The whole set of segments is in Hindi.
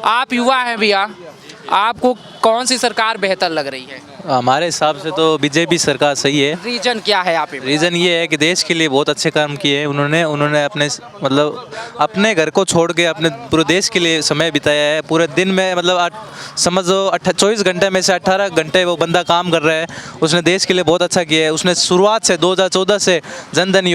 आप युवा हैं भैया, आपको कौन सी सरकार बेहतर लग रही है? हमारे हिसाब से तो बीजेपी सरकार सही है। रीजन क्या है आप? रीज़न ये है कि देश के लिए बहुत अच्छे काम किए हैं उन्होंने अपने मतलब अपने घर को छोड़ के अपने पूरे देश के लिए समय बिताया है। पूरे दिन में मतलब समझो 24 घंटे में से 18 घंटे वो बंदा काम कर रहा है। उसने देश के लिए बहुत अच्छा किया है। उसने शुरुआत से 2014 से जन धन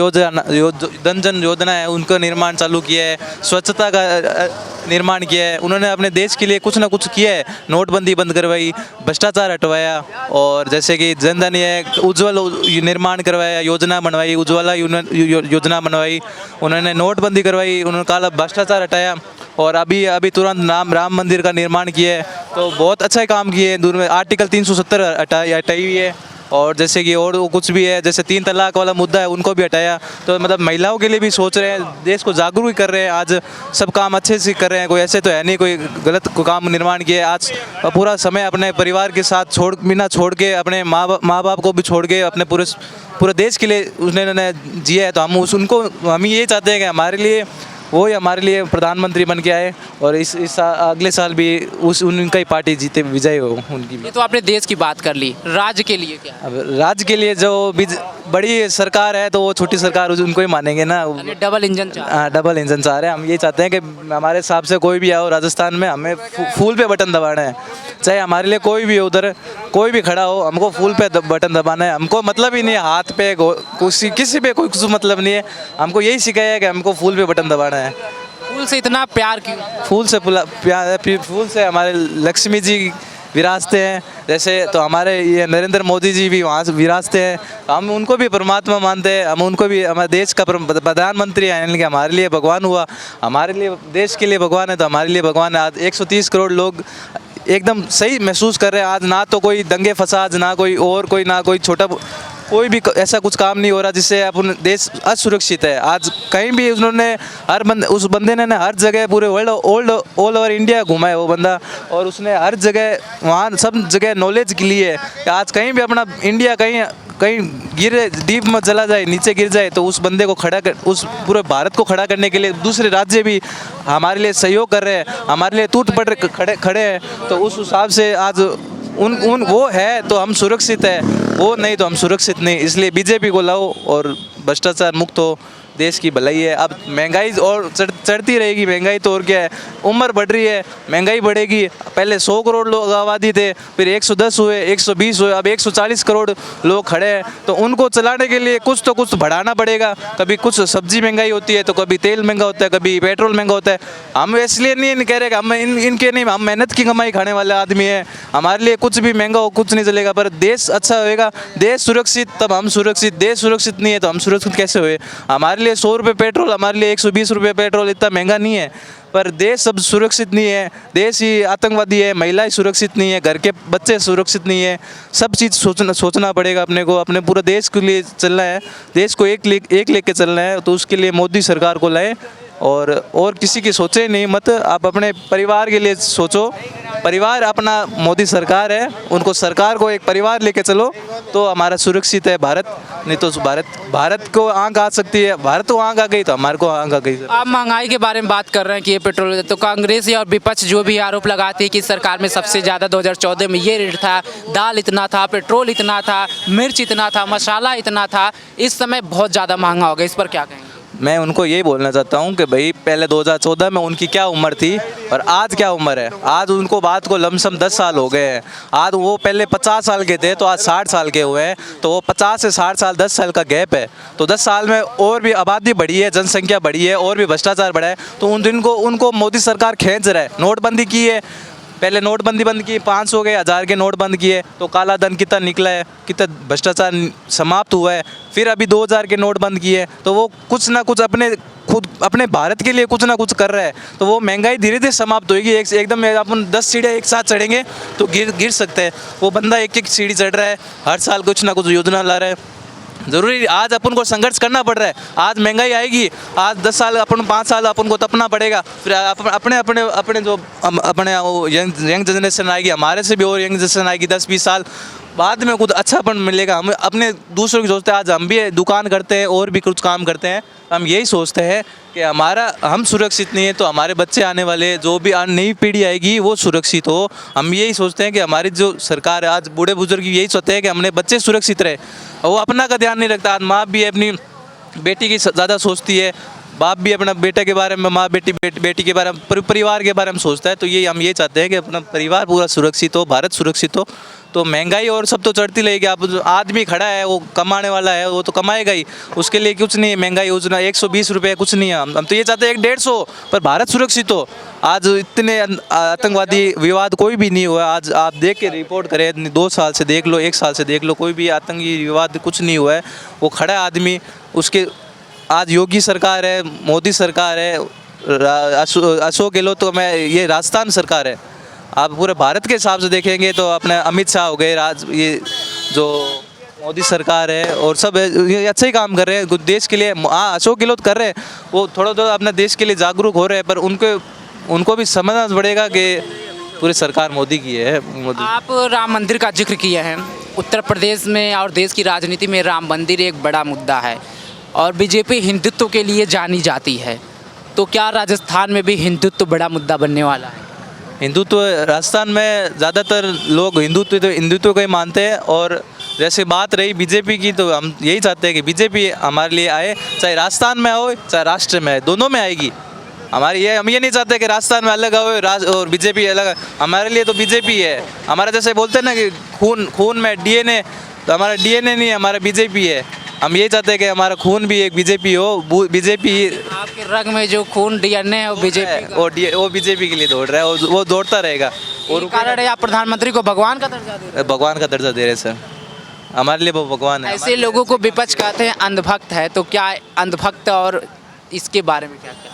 योजना है उनका निर्माण चालू किया है, स्वच्छता का निर्माण किया है। उन्होंने अपने देश के लिए कुछ ना कुछ किया है। नोटबंदी बंद करवाई, भ्रष्टाचार हटवाया, और जैसे कि जन धन है, उज्ज्वल निर्माण करवाया, योजना बनवाई, उज्ज्वला योजना बनवाई, उन्होंने नोटबंदी करवाई, उन्होंने काला भ्रष्टाचार हटाया, और अभी तुरंत राम मंदिर का निर्माण किया है। तो बहुत अच्छा काम किए हैं। दूर में आर्टिकल 370 हटाई हुई है, और जैसे कि और कुछ भी है, जैसे 3 तलाक वाला मुद्दा है उनको भी हटाया। तो मतलब महिलाओं के लिए भी सोच रहे हैं, देश को जागरूक भी कर रहे हैं। आज सब काम अच्छे से कर रहे हैं, कोई ऐसे तो है नहीं कोई गलत काम निर्माण किया। आज पूरा समय अपने परिवार के साथ छोड़ के अपने माँ बाप को भी छोड़ के अपने पूरे देश के लिए उन्होंने जिया है। तो हम ये चाहते हैं कि हमारे लिए प्रधानमंत्री बन के आए, और इस अगले साल भी उनका ही पार्टी जीते, विजय हो उनकी भी। ये तो आपने देश की बात कर ली, राज्य के लिए क्या? अब राज्य के लिए जो बड़ी सरकार है तो वो छोटी सरकार उनको ही मानेंगे ना। डबल इंजन हाँ, डबल इंजन चाह रहे हैं। हम ये चाहते हैं कि हमारे हिसाब से कोई भी आओ राजस्थान में, हमें फूल पे बटन दबाना है। चाहे हमारे लिए कोई भी उधर कोई भी खड़ा हो, हमको फूल पे बटन दबाना है। हमको मतलब ही नहीं है हाथ पे किसी पे कोई कुछ मतलब नहीं है। हमको यही सिखाया है कि हमको फूल पे बटन दबाना है। फूल से इतना प्यार क्यों? फूल से प्यार है, फिर फूल से हमारे लक्ष्मी जी विराजते हैं। जैसे तो हमारे ये नरेंद्र मोदी जी भी वहाँ से विराजते हैं। हम उनको भी परमात्मा मानते हैं। हम उनको भी हमारे देश का प्रधानमंत्री है, यानी कि हमारे लिए भगवान हुआ। हमारे लिए देश के लिए भगवान है, तो हमारे लिए भगवान है। आज 130 करोड़ लोग एकदम सही महसूस कर रहे हैं। आज ना तो कोई दंगे फसाद, ना कोई छोटा कोई भी ऐसा कुछ काम नहीं हो रहा जिससे अपन देश असुरक्षित है। आज कहीं भी उन्होंने उस बंदे ने हर जगह पूरे वर्ल्ड ऑल ओवर इंडिया घुमा है वो बंदा, और उसने हर जगह वहाँ सब जगह नॉलेज के लिए कि आज कहीं भी अपना इंडिया कहीं गिरे, डीप में चला जाए, नीचे गिर जाए, तो उस बंदे को उस पूरे भारत को खड़ा करने के लिए दूसरे राज्य भी हमारे लिए सहयोग कर रहे हैं, हमारे लिए टूट पड़ खड़े हैं। तो उस हिसाब से आज वो है तो हम सुरक्षित है, वो नहीं तो हम सुरक्षित नहीं। इसलिए बीजेपी को लाओ और भ्रष्टाचार मुक्त हो, देश की भलाई है। अब महंगाई और चढ़ती रहेगी, महंगाई तो और क्या है, उम्र बढ़ रही है, महंगाई बढ़ेगी। पहले 100 करोड़ लोग आबादी थे, फिर 110 हुए, 120 हुए, अब 140 करोड़ लोग खड़े हैं। तो उनको चलाने के लिए कुछ तो कुछ बढ़ाना पड़ेगा। कभी कुछ सब्जी महंगाई होती है, तो कभी तेल महंगा होता है, कभी पेट्रोल महंगा होता है। हम इसलिए नहीं कह रहे कि हम इनके नहीं, हम मेहनत की कमाई खाने वाले आदमी हैं। हमारे लिए कुछ भी महंगा हो कुछ नहीं चलेगा, पर देश अच्छा होएगा, देश सुरक्षित तब हम सुरक्षित। देश सुरक्षित नहीं है तो हम सुरक्षित कैसे हुए? हमारे लिए 100 रुपये पेट्रोल, हमारे लिए 120 रुपये पेट्रोल इतना महंगा नहीं है, पर देश सब सुरक्षित नहीं है। देश ही आतंकवादी है, महिलाएं सुरक्षित नहीं है, घर के बच्चे सुरक्षित नहीं है। सब चीज़ सोचना पड़ेगा अपने को, अपने पूरे देश के लिए चलना है, देश को एक लेके चलना है। तो उसके लिए मोदी सरकार को लाए, और किसी की सोचे नहीं मत, आप अपने परिवार के लिए सोचो। परिवार अपना मोदी सरकार है, उनको सरकार को एक परिवार लेके चलो तो हमारा सुरक्षित है भारत। नहीं तो भारत को आंख आ सकती है, भारत को आंख आ गई तो हमारे को आंख आ गई। आप महंगाई के बारे में बात कर रहे हैं कि ये पेट्रोल, तो कांग्रेस और विपक्ष जो भी आरोप लगाती है कि सरकार में सबसे ज़्यादा 2014 में ये रेट था, दाल इतना था, पेट्रोल इतना था, मिर्च इतना था, मसाला इतना था, इस समय बहुत ज़्यादा महंगा हो गया, इस पर क्या कहेंगे? मैं उनको यही बोलना चाहता हूँ कि भाई पहले 2014 में उनकी क्या उम्र थी और आज क्या उम्र है। आज उनको बात को लमसम 10 साल हो गए हैं। आज वो पहले 50 साल के थे तो आज 60 साल के हुए हैं, तो वो 50 से 60 साल 10 साल का गैप है। तो 10 साल में और भी आबादी बढ़ी है, जनसंख्या बढ़ी है, और भी भ्रष्टाचार बढ़ा है। तो उनको मोदी सरकार खींच रहा है। नोटबंदी की है, पहले नोटबंदी बंद की, 500 के 1000 के नोट बंद किए, तो काला धन कितना निकला है, कितना भ्रष्टाचार समाप्त हुआ है। फिर अभी 2000 के नोट बंद किए, तो वो कुछ ना कुछ अपने भारत के लिए कुछ ना कुछ कर रहा है। तो वो महंगाई धीरे धीरे समाप्त होगी। एकदम अपन 10 सीढ़ियाँ एक साथ चढ़ेंगे तो गिर सकते हैं। वो बंदा एक सीढ़ी चढ़ रहा है, हर साल कुछ ना कुछ योजना ला रहा है। ज़रूरी आज अपन को संघर्ष करना पड़ रहा है। आज महंगाई आएगी, आज 10 साल 5 साल अपन को तपना पड़ेगा। फिर अपने जो अपने यंग जनरेशन आएगी, हमारे से भी और यंग जनरेशन आएगी 10-20 साल, बाद में कुछ अच्छापन मिलेगा। हम अपने दूसरों की सोचते हैं, आज हम भी दुकान करते हैं और भी कुछ काम करते हैं, हम यही सोचते हैं कि हम सुरक्षित नहीं है तो हमारे बच्चे आने वाले, जो भी नई पीढ़ी आएगी वो सुरक्षित हो। हम यही सोचते हैं कि हमारी जो सरकार है, आज बूढ़े बुजुर्ग यही सोचते हैं कि हमने बच्चे सुरक्षित रहे, और वो अपना का ध्यान नहीं रखता। आज माँ भी अपनी बेटी की ज़्यादा सोचती है, बाप भी अपना बेटे के बारे में, माँ बेटी के बारे में, परिवार के बारे में सोचता है। तो हम ये चाहते हैं कि अपना परिवार पूरा सुरक्षित हो, भारत सुरक्षित हो। तो महंगाई और सब तो चढ़ती रहेगी। अब जो आदमी खड़ा है वो कमाने वाला है, वो तो कमाएगा ही, उसके लिए कुछ नहीं है। महंगाई योजना 120 रुपये कुछ नहीं है। हम तो ये चाहते हैं 150, पर भारत सुरक्षित हो। आज इतने आतंकवादी विवाद कोई भी नहीं हुआ। आज आप देख के रिपोर्ट करें, 2 साल से देख लो, 1 साल से देख लो, कोई भी आतंकी विवाद कुछ नहीं हुआ है। वो खड़ा है आदमी, उसके आज योगी सरकार है, मोदी सरकार है, अशोक गहलोत, तो मैं ये राजस्थान सरकार है। आप पूरे भारत के हिसाब से देखेंगे तो अपने अमित शाह हो गए, ये जो मोदी सरकार है, और सब ये अच्छे ही काम कर रहे हैं कुछ देश के लिए। हाँ, अशोक गहलोत कर रहे हैं, वो थोड़ा थोड़ा अपने देश के लिए जागरूक हो रहे हैं, पर उनको भी समझना पड़ेगा कि पूरी सरकार मोदी की है। मोदी। आप राम मंदिर का जिक्र किए हैं। उत्तर प्रदेश में और देश की राजनीति में राम मंदिर एक बड़ा मुद्दा है, और बीजेपी हिंदुत्व के लिए जानी जाती है। तो क्या राजस्थान में भी हिंदुत्व बड़ा मुद्दा बनने वाला है? हिंदुत्व राजस्थान में ज़्यादातर लोग हिंदुत्व को ही मानते हैं। और जैसे बात रही बीजेपी की, तो हम यही चाहते हैं कि बीजेपी हमारे लिए आए, चाहे राजस्थान में हो चाहे राष्ट्र में आए, दोनों में आएगी। हम ये नहीं चाहते कि राजस्थान में अलग हो और बीजेपी अलग। हमारे लिए तो बीजेपी है। हमारा जैसे बोलते हैं ना कि खून में डीएनए, तो हमारा डीएनए नहीं है, हमारा बीजेपी है। हम ये चाहते हैं कि हमारा खून भी एक बीजेपी हो। बीजेपी आपके रग में जो खून डीएनए है वो बीजेपी का, वो बीजेपी के लिए दौड़ रहा है, और वो दौड़ता रहेगा। और कारण है आप प्रधानमंत्री को भगवान का दर्जा दे रहे हैं। भगवान का दर्जा दे रहे सर, हमारे लिए वो भगवान है। ऐसे लोगों को विपक्ष कहते हैं अंधभक्त है, तो क्या अंधभक्त और इसके बारे में क्या क्या?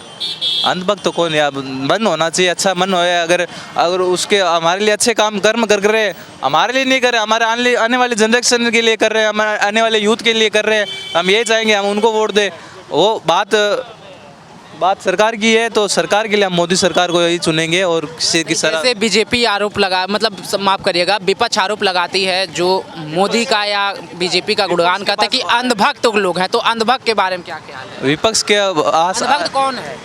अंधभक्त तो कोई नहीं। अब मन होना चाहिए, अच्छा मन होए। अगर उसके हमारे लिए अच्छे काम कर्म कर रहे, हमारे लिए नहीं कर रहे, हमारे आने वाले जनरेशन के लिए कर रहे हैं, हमारे आने वाले यूथ के लिए कर रहे हैं, हम यही चाहेंगे हम उनको वोट दें। वो बात सरकार की है, तो सरकार के लिए हम मोदी सरकार को यही चुनेंगे। और जैसे बीजेपी आरोप लगा, मतलब माफ करिएगा, विपक्ष आरोप लगाती है जो मोदी का या बीजेपी का गुणगान करते हैं कि अंधभक्त लोग हैं, तो अंधभक्त के बारे में क्या ख्याल है? विपक्ष के अंधभक्त कौन है?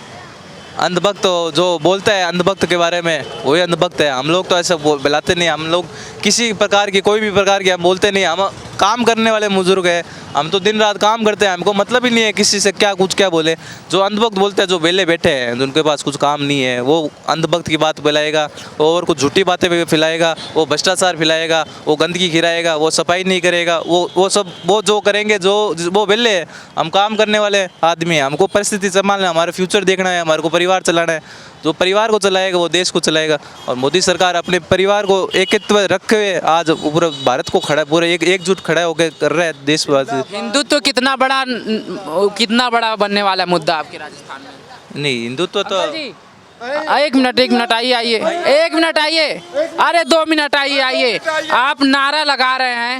अंधभक्त तो जो बोलता है अंधभक्त के बारे में, वही अंधभक्त है। हम लोग तो ऐसा बुलाते नहीं। हम लोग किसी प्रकार की, कोई भी प्रकार की हम बोलते नहीं। हम काम करने वाले बुजुर्ग हैं, हम तो दिन रात काम करते हैं, हमको मतलब ही नहीं है किसी से क्या बोले। जो अंधभक्त बोलते हैं, जो वेले बैठे हैं, उनके पास कुछ काम नहीं है, वो अंधभक्त की बात फैलाएगा, और कुछ झूठी बातें भी फैलाएगा, वो भ्रष्टाचार फैलाएगा, वो गंदगी खिलाएगा, वो सफाई नहीं करेगा, वो जो करेंगे, वो वेले है। हम काम करने वाले आदमी हैं, हमको परिस्थिति संभालना है, हमारा फ्यूचर देखना है, हमारे को परिवार चलाना है। जो परिवार को चलाएगा वो देश को चलाएगा। और मोदी सरकार अपने परिवार को एकत्व रखे हुए आज पूरा भारत को खड़ा, पूरा एकजुट खड़ा होकर कर रहा है देशवासी। हिंदुत्व कितना बड़ा बनने वाला मुद्दा आपके राजस्थान में? नहीं, हिंदुत्व तो एक मिनट आइए, एक मिनट आइए, अरे 2 मिनट आइए। आप नारा लगा रहे हैं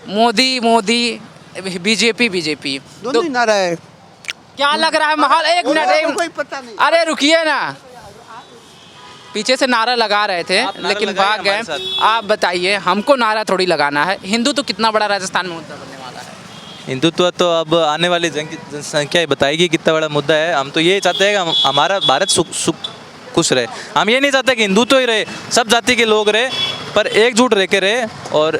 मोदी, बीजेपी, दोनों ही नारा है। क्या लग रहा है माहौल? एक मिनट, कोई पता नहीं। अरे रुकिए ना, पीछे से नारा लगा रहे थे लेकिन भाग गए। आप बताइए, हमको नारा थोड़ी लगाना है। हिंदुत्व कितना बड़ा राजस्थान में मुद्दा बनने वाला है? हिंदुत्व तो अब आने वाली जनसंख्या बताएगी कितना बड़ा मुद्दा है। हम तो ये चाहते हैं कि हमारा भारत खुश रहे। हम ये नहीं चाहते कि हिंदुत्व ही रहे, सब जाति के लोग रहे, पर एकजुट रह के रहे। और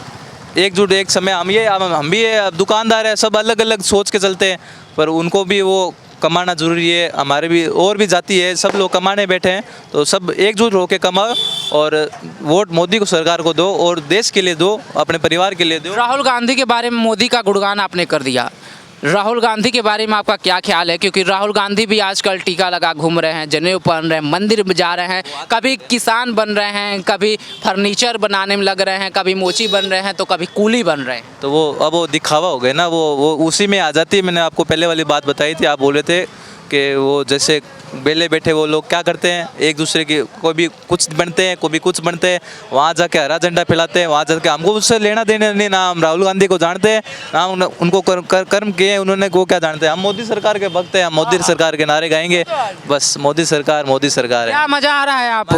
एकजुट एक समय हम भी दुकानदार है, सब अलग अलग सोच के चलते हैं, पर उनको भी वो कमाना ज़रूरी है। हमारे भी और भी जाति है, सब लोग कमाने बैठे हैं, तो सब एकजुट होकर कमाओ और वोट मोदी को सरकार को दो, और देश के लिए दो, अपने परिवार के लिए दो। राहुल गांधी के बारे में मोदी का गुणगान आपने कर दिया, राहुल गांधी के बारे में आपका क्या ख्याल है? क्योंकि राहुल गांधी भी आजकल टीका लगा घूम रहे हैं, जनेऊ पहन रहे हैं, मंदिर में जा रहे हैं, कभी किसान बन रहे हैं, कभी फर्नीचर बनाने में लग रहे हैं, कभी मोची बन रहे हैं, तो कभी कूली बन रहे हैं। तो वो दिखावा हो गया ना, वो उसी में आ जाती है। मैंने आपको पहले वाली बात बताई थी, आप बोल रहे थे कि वो जैसे बेले बैठे वो लोग क्या करते हैं, एक दूसरे की कोई भी कुछ बनते हैं, कोई भी कुछ बनते हैं, वहाँ जाके हरा झंडा फैलाते हैं। वहाँ जाके हमको उससे लेना देना नहीं, ना हम राहुल गांधी को जानते हैं, ना उनको कर्म किए उन्होंने, वो क्या जानते हैं। हम मोदी सरकार के भक्त हैं, हम मोदी सरकार के नारे गाएंगे, बस मोदी सरकार है। क्या मजा आ रहा है? आप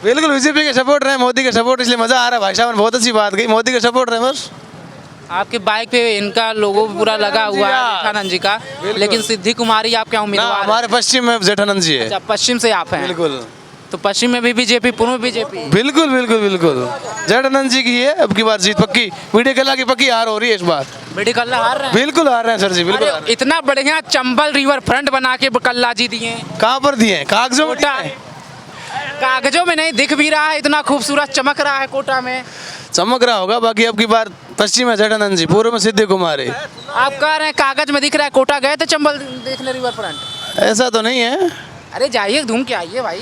बिल्कुल बीजेपी के सपोर्ट रहे, मोदी के सपोर्ट, इसलिए मजा आ रहा है भाई साहब, बहुत अच्छी बात गई, मोदी के सपोर्ट रहे बस। आपके बाइक पे इनका लोगो पूरा लगा हुआ है जेठानंद जी का, लेकिन सिद्धि कुमारी आपके ना उम्मीदवार हैं। हमारे पश्चिम में जेठानंद जी है। अच्छा, पश्चिम से आप हैं। बिल्कुल तो पश्चिम में भी बीजेपी, पूर्व में बीजेपी। बिल्कुल बिल्कुल बिल्कुल जेठानंद जी की है अब की बार जीत पक्की, वीडियो कला की पक्की हार हो रही है इस बार। बेटी कल्ला हार रहे हैं। बिल्कुल हार रहे हैं सर जी, बिल्कुल हार अरे रहे इतना बढ़िया चंबल रिवर फ्रंट बना के कल्ला जी दिए हैं। हैं। कहाँ पर दिए हैं? कागजों में कोटा, दिए हैं। कागजों में नहीं, दिख भी रहा है, इतना खूबसूरत चमक रहा है कोटा में। चमक रहा होगा, बाकी अब की बार पश्चिम में जेठानंद जी, पूर्व में सिद्धि कुमारी। आप कह रहे हैं कागज में दिख रहा है, कोटा गए थे चंबल देखने रिवर फ्रंट? ऐसा तो नहीं है। अरे जाइए, घूम के आइए भाई।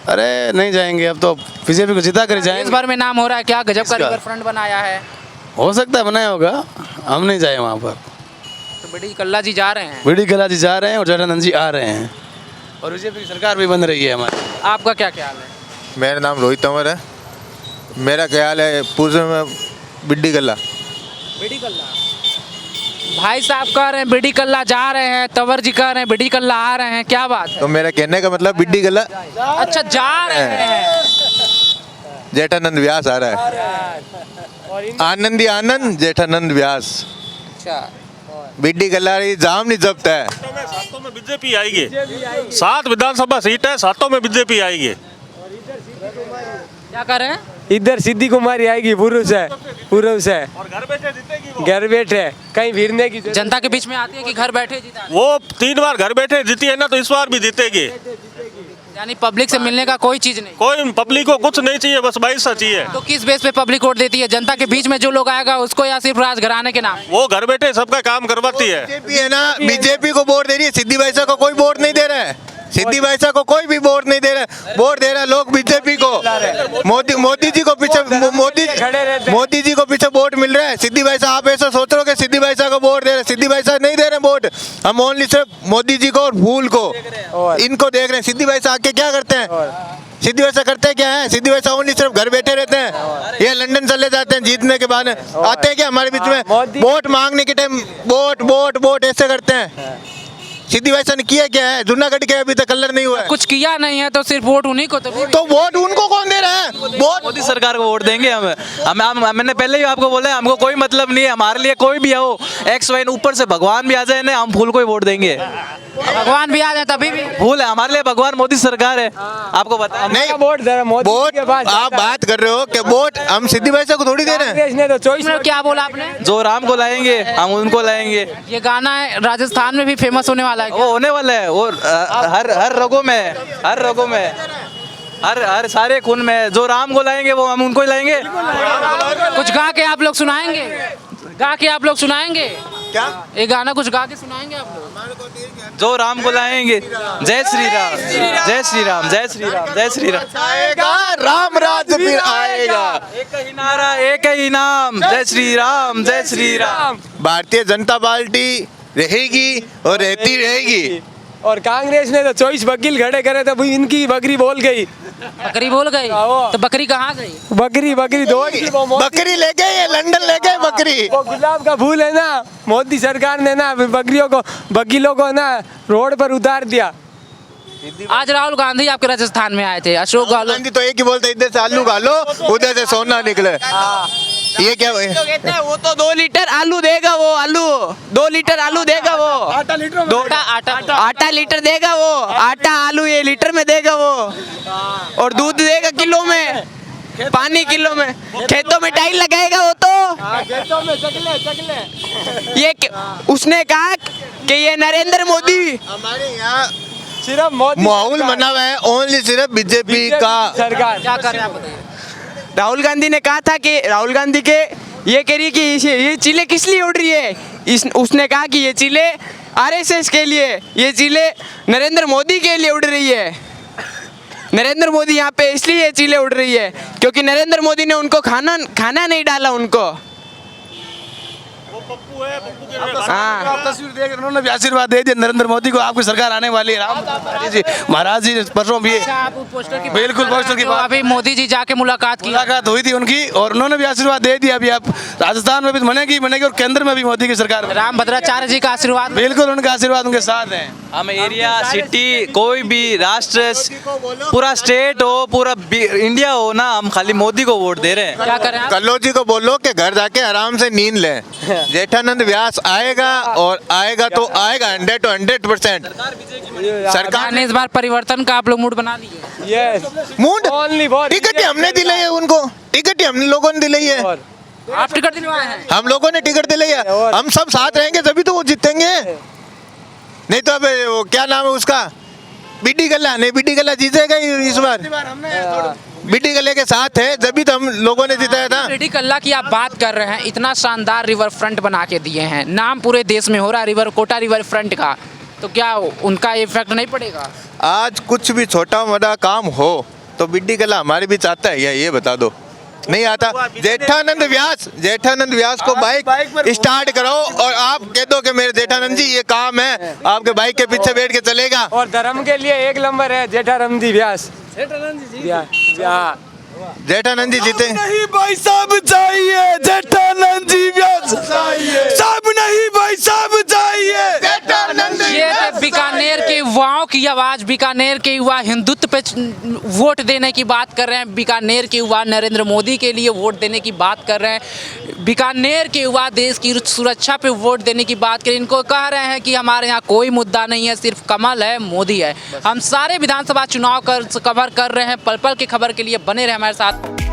अरे नहीं जाएंगे, अब तो बीजेपी को जिता कर इस जाएंगे। बार में नाम हो रहा है, क्या गजब का किसका? रिवर फ्रंट बनाया है। हो सकता है बनाया होगा, हम नहीं जाए वहाँ पर। तो बेटी कल्ला जी जा रहे हैं। बीडी कला जी जा रहे हैं और जेठानंद जी आ रहे हैं, और बीजेपी की सरकार भी बन रही है हमारी। आपका क्या ख्याल है? मेरा नाम रोहित तंवर है। मेरा ख्याल है पूर्व में बिड्डी गल्ला। बेटी कल्ला, भाई साहब कह रहे हैं बेटी कल्ला जा रहे हैं, तंवर जी कह रहे हैं बेटी कल्ला आ रहे हैं, क्या बात है? तो मेरा कहने का मतलब बिड्डी गल्ला अच्छा, जा रहे हैं। जेठानंद व्यास आ रहा है। आनंदी आनंद जेठानंद व्यास। अच्छा, बिड्डी गल्ला जाम नहीं जब्त है। सातों में बीजेपी आएगी। 7 विधानसभा सीट है, सातों में बीजेपी आएगी। क्या कर रहे हैं? इधर सिद्धि कुमारी आएगी पूर्व से, पूर्व से। और घर बैठे जीतेगी वो। घर बैठे कहीं फिरने की जरूरत जनता के बीच में आती है कि घर बैठे जीता? वो 3 बार घर बैठे जीती है ना, तो इस बार भी जीतेगी। यानी पब्लिक से मिलने का कोई चीज नहीं। कोई पब्लिक को कुछ नहीं चाहिए, बस पैसा चाहिए। तो किस बेस पे पब्लिक वोट देती है? जनता के बीच में जो लोग आएगा उसको, या सिर्फ राजघराने के नाम? वो घर बैठे सबका काम करवाती है। बीजेपी है ना, बीजेपी को वोट दे रही है, सिद्धि भाई साहब को कोई वोट नहीं दे रहा है। सिद्धि भाई साहब को कोई भी वोट नहीं दे रहा है, वोट दे रहा है लोग बीजेपी को। मोदी जी को पीछे, मोदी जी को पीछे वोट मिल रहा है। सिद्धि भाई साहब आप ऐसा सोच रहे हो कि सिद्धि भाई साहब को वोट दे रहे हैं, सिद्धि भाई साहब नहीं दे रहे वोट। हम ओनली सिर्फ मोदी जी को और फूल को, इनको देख रहे हैं। सिद्धि भाई साहब के क्या करते हैं? सिद्धि वैसा करते हैं क्या है? सिद्धि वैसा ओनली सिर्फ घर बैठे रहते हैं, ये लंदन चले जाते हैं जीतने के बाद, आते हैं क्या हमारे बीच में वोट मांगने के टाइम? वोट वोट वोट ऐसे करते हैं। सिद्धि वैसा ने किया क्या है? जूनागढ़ के अभी तक कलर नहीं हुआ है। कुछ किया नहीं है तो सिर्फ वोट उन्हीं को। तो वोट उनको कौन दे रहा है? वोट मोदी सरकार को वोट देंगे हम मैंने पहले ही आपको बोला है, हमको कोई मतलब नहीं है, हमारे लिए कोई भी हो, एक्स वाई, ऊपर से भगवान भी आ जाए ना, हम फूल को ही वोट देंगे। भगवान भी आ जाए तभी भी। फूल है हमारे लिए, भगवान मोदी सरकार है, आपको बता। नहीं, वोट दे रहा मोदी वोट के पास आप बात कर रहे हो कि वोट हम सिद्धि भाई साहब को थोड़ी दे रहे हैं। कांग्रेस ने तो चॉइस इसमें क्या बोला आपने? जो राम को लाएंगे हम उनको लाएंगे। ये गाना है राजस्थान में भी फेमस होने वाला है क्या? वो होने वाला है, वो हर रगों में, हर रगों में, हर सारे खून में, जो राम को लाएंगे वो हम उनको ही लाएंगे। कुछ गा के आप लोग सुनाएंगे? गा के आप लोग सुनाएंगे क्या? ये गाना कुछ गा के सुनाएंगे आप लोग? जो राम को लाएंगे। जय श्री राम, जय श्री राम, जय श्री राम, जय श्री राम। आएगा राम राज फिर आएगा। एक ही नारा, एक ही नाम, जय श्री राम, जय श्री राम। भारतीय जनता पार्टी रहेगी और रहती रहेगी। और कांग्रेस ने तो चॉइस वकील खड़े करे थे, भाई इनकी बकरी बोल गई। बकरी बोल गई? तो बकरी कहाँ गई? बकरी दो बकरी ले गए, लंदन ले गए बकरी। वो गुलाब का फूल है ना, मोदी सरकार ने ना बकरियों को, वकीलों को ना रोड पर उतार दिया। आज राहुल गांधी आपके राजस्थान में आए थे, अशोक गहलोत। गांधी तो एक ही बोलते, इधर से आलू खा लो, उधर से सोना निकले। ये क्या कहते हैं वो तो 2 लीटर आलू देगा, वो आलू 2 लीटर आलू देगा, वो आटा लीटर आटा लीटर देगा, वो आटा आलू ये लीटर में देगा वो, और दूध देगा किलो में, पानी किलो में, खेतों में टाइल लगाएगा वो तो। खेतों में चकले ये उसने कहा कि ये नरेंद्र मोदी हमारे यहाँ सिर्फ मोदी माहौल बना हुआ है ओनली सिर्फ बीजेपी का। सरकार। क्या कर रहे हैं आप बताइए? राहुल गांधी ने कहा था कि राहुल गांधी के ये कह रही है कि ये चीले किस लिए उड़ रही है? उसने कहा कि ये चीले आरएसएस के लिए, ये चीले नरेंद्र मोदी के लिए उड़ रही है। नरेंद्र मोदी यहाँ पे इसलिए ये चीले उड़ रही है क्योंकि नरेंद्र मोदी ने उनको खाना नहीं डाला उनको। हाँ आप तस्वीर देख रहे हैं, उन्होंने भी आशीर्वाद दे दिया नरेंद्र मोदी को, आपकी सरकार आने वाली है। राम जी महाराज जी परसों भी बिल्कुल पोस्टर की बात अभी मोदी जी जाके मुलाकात की। मुलाकात हुई थी उनकी और उन्होंने भी आशीर्वाद दे दिया। अभी आप राजस्थान में भी बनेगी और केंद्र में भी मोदी की सरकार राम भद्राचार्य जी का आशीर्वाद। बिल्कुल उनका आशीर्वाद उनके साथ है। हम एरिया सिटी कोई भी राष्ट्र पूरा स्टेट हो पूरा इंडिया हो ना, हम खाली मोदी को वोट दे रहे हैं। क्या करें आप? कल्लो जी को बोलो कि घर जाके आराम से नींद लें। जेठानंद व्यास आएगा और आएगा तो आएगा 100 to 100%। सरकार ने इस बार परिवर्तन का आप लोग मूड बना लिए। Yes mood Only for ticket ही हमने दिलाई है उनको, टिकट ही हम लोगों ने दिलाई है। आप टिकट दिलवाए हैं? हम लोगों ने टिकट दिलाई है। हम सब साथ रहेंगे तभी तो वो जीतेंगे, नहीं तो अब वो क्या नाम है उसका, बीडी गल्ला, नहीं बीडी गल्ला जीतेगा ही इस बार। बीडी गल्ले के साथ है जब भी तो हम लोगों ने जिताया था। रेड्डी कल्ला की आप बात कर रहे हैं, इतना शानदार रिवर फ्रंट बना के दिए हैं, नाम पूरे देश में हो रहा है रिवर कोटा रिवर फ्रंट का, तो क्या उनका इफेक्ट नहीं पड़ेगा? आज कुछ भी छोटा मोटा काम हो तो बिड्डी गला हमारे बीच आता है या ये बता दो, नहीं आता। जेठानंद व्यास को बाइक स्टार्ट कराओ और आप कह दो कि मेरे जेठानंद जी ये काम है, आपके बाइक के पीछे बैठ के चलेगा। और धर्म के लिए एक नंबर है जेठानंद जी व्यास। हाँ जेठानंद जी जीते। नहीं भाई साहब चाहिए जेठानंद जी व्यास, सब नहीं भाई साहब चाहिए जेठानंद ये थे बीकानेर के युवाओं की आवाज। बीकानेर के युवा हिंदुत्व पे वोट देने की बात कर रहे हैं, बीकानेर के युवा नरेंद्र मोदी के लिए वोट देने की बात कर रहे हैं, बीकानेर के युवा देश की सुरक्षा पे वोट देने की बात करें। इनको कह रहे हैं कि हमारे यहाँ कोई मुद्दा नहीं है, सिर्फ कमल है, मोदी है। हम सारे विधानसभा चुनाव कवर कर रहे हैं। पल पल की खबर के लिए बने रहे हमारे साथ।